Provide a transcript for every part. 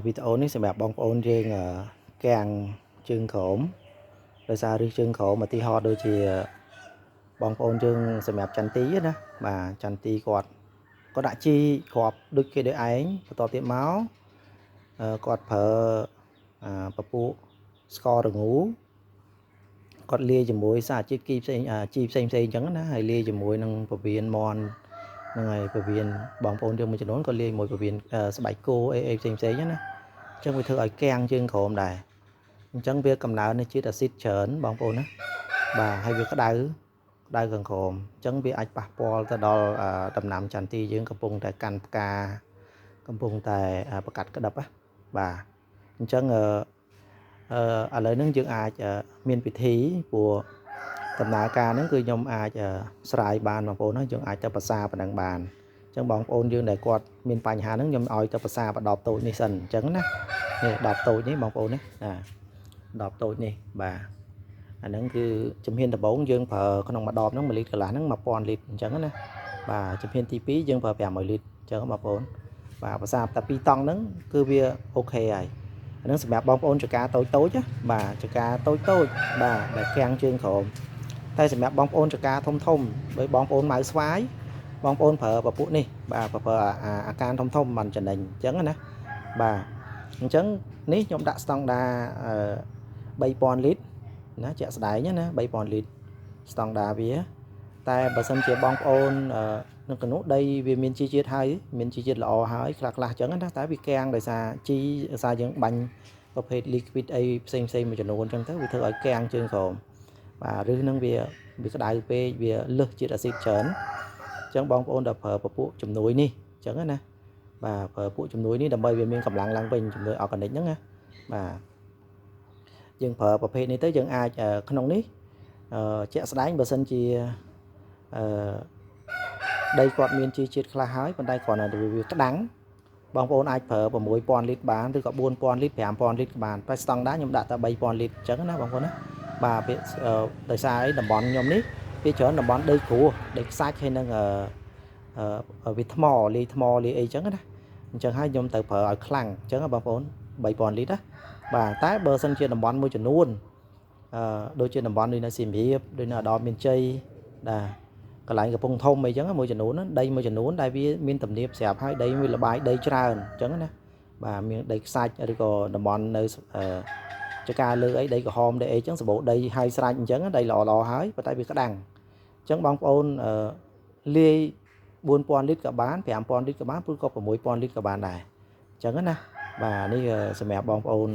videoនេះសម្រាប់បងប្អូនយើងកាំងជើងក្រោមដោយសារឬជើងក្រោមឧទាហរណ៍ដូចជាបងប្អូនយើងសម្រាប់ចន្ទីណាបាទចន្ទីគាត់ក៏ដាក់ជីគ្រាប់ដូចគេដូចឯងបន្តទៀតមកគាត់ប្រើពពួកស្កររងូគាត់លាយជាមួយសារជាតិគីផ្សេងជីផ្សេងអញ្ចឹងណាហើយលាយជាមួយនឹងពវៀនមន់ហ្នឹងហើយពវៀនបងប្អូនយើងមួយចំនួនក៏លាយមួយពវៀនស្បែកគោអីផ្សេងណាអញ្ចឹងវាធ្វើឲ្យកាំងជើងក្រោមដែរអញ្ចឹងវាកំណើននៃជាតិអាស៊ីតច្រើនបងប្អូនណាបាទហើយវាក្តៅខាងក្រោមអញ្ចឹងវាអាចប៉ះពាល់ទៅដល់ដំណាំចន្ទីយើងកំពុងតែកាន់ផ្កាកំពុងតែប្រកាត់ក្តឹបបាទអញ្ចឹងឥឡូវហ្នឹងយើងអាចមានពិធីព្រោះដំណើរការហ្នឹងគឺខ្ញុំអាចស្រាយបានបងប្អូនណាយើងអាចទៅភាសាប៉ុណ្ណឹងបានអញ្ចឹងបងប្អូនយើងដែលគាត់មានបញ្ហាហ្នឹងខ្ញុំឲ្យទៅភាសាបដបតូចនេះសិនអញ្ចឹងណានេះដបតូចនេះបងប្អូនណាដបតូចនេះបាទអាហ្នឹងគឺជំហានដំបូងយើងប្រើក្នុងមួយដបហ្នឹង1លីត្រកន្លះហ្នឹង1000លីត្រអញ្ចឹងណាបាទជំហានទី2យើងប្រើ500លីត្រអញ្ចឹងបងប្អូនបាទភាសាតែ2តង់ហ្នឹងគឺវាអូខេហើយអាហ្នឹងសម្រាប់បងប្អូនចកាតូចណាបាទចកាតូចបាទដែលកាំងជើងក្រោមតែសម្រាប់បងប្អូនចកាធំដោយបងប្អូនម៉ៅស្វាយបងប្អូនប្រើពពួកនេះបាទប្រើអាការធំមិនចំណេញអញ្ចឹងណាបាទអញ្ចឹងនេះខ្ញុំដាក់ស្តង់ដា3000លីត្រណាជាក់ស្ដែងណា3000លីត្រស្តង់ដាវាតែបើសិនជាបងប្អូននឹងកណុដីវាមានជីជាតិហើយមានជីជាតិល្អហើយខ្លះអញ្ចឹងណាតែវាកាំងដោយសារជីដោយសារយើងបាញ់ប្រភេទ liquid អីផ្សេងមួយចំនួនអញ្ចឹងទៅវាធ្វើឲ្យកាំងជើងក្រោមបាទឬនឹងវាក្តៅពេកវាលើសជាតិអាស៊ីតច្រើនអញ្ចឹងបងប្អូនដែលប្រើពពួកជំនួយនេះអញ្ចឹងណាបាទប្រើពួកជំនួយនេះដើម្បីវាមានកម្លាំងឡើងវិញជំនួយ organic ហ្នឹងណាបាទយើងប្រើប្រភេទនេះទៅយើងអាចក្នុងនេះជាក់ស្ដែងបើសិនជាដីគាត់មានជីជាតិខ្លះហើយប៉ុន្តែគ្រាន់តែវាក្តាំងបងប្អូនអាចប្រើ6000លីត្របានឬក៏4000លីត្រ5000លីត្រក៏បានតែស្តង់ដាខ្ញុំដាក់តែ3000លីត្រអញ្ចឹងណាបងប្អូនណាបាទវាដោយសារអីតំបន់ខ្ញុំនេះវាច្រើនតំបន់ដីគ្រោះដីខ្សាច់ហើយនឹងវាថ្មលាយអីអញ្ចឹងណាអញ្ចឹងហើយខ្ញុំទៅប្រើឲ្យខ្លាំងអញ្ចឹងបងប្អូន3000លីត្រណាបាទតែបើសិនជាតំបន់មួយចំនួនដូចជាតំបន់ដូចនៅសៀមរាបដូចនៅឧត្តរមានជ័យបាទកន្លែងកំពង់ធំអីចឹងមួយចំនួនដីមួយចំនួនដែលវាមានទំនាបស្រាប់ហើយដីវាលបាយដីច្រើនអញ្ចឹងណាបាទមានដីខ្សាច់ឬក៏តំបន់នៅចកាលើអីដីក្រហមដីអីចឹងសម្បូរដីហើយស្រេចអញ្ចឹងដីល្អហើយប៉ុន្តែវាក្តាំងអញ្ចឹងបងប្អូនលាយ4000លីត្រក៏បាន5000លីត្រក៏បានឬក៏6000លីត្រក៏បានដែរអញ្ចឹងណាបាទនេះសម្រាប់បងប្អូន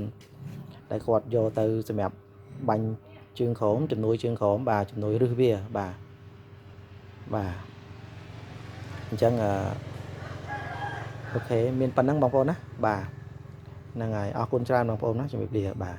ដែលគាត់យកទៅសម្រាប់បាញ់ជើងក្រោមជំនួយជើងក្រោមបាទជំនួយរឹសវាបាទអញ្ចឹងអូខេមានប៉ុណ្ណឹងបងប្អូនណាបាទហ្នឹងហើយអរគុណច្រើនបងប្អូនណាជំរាបលាបាទ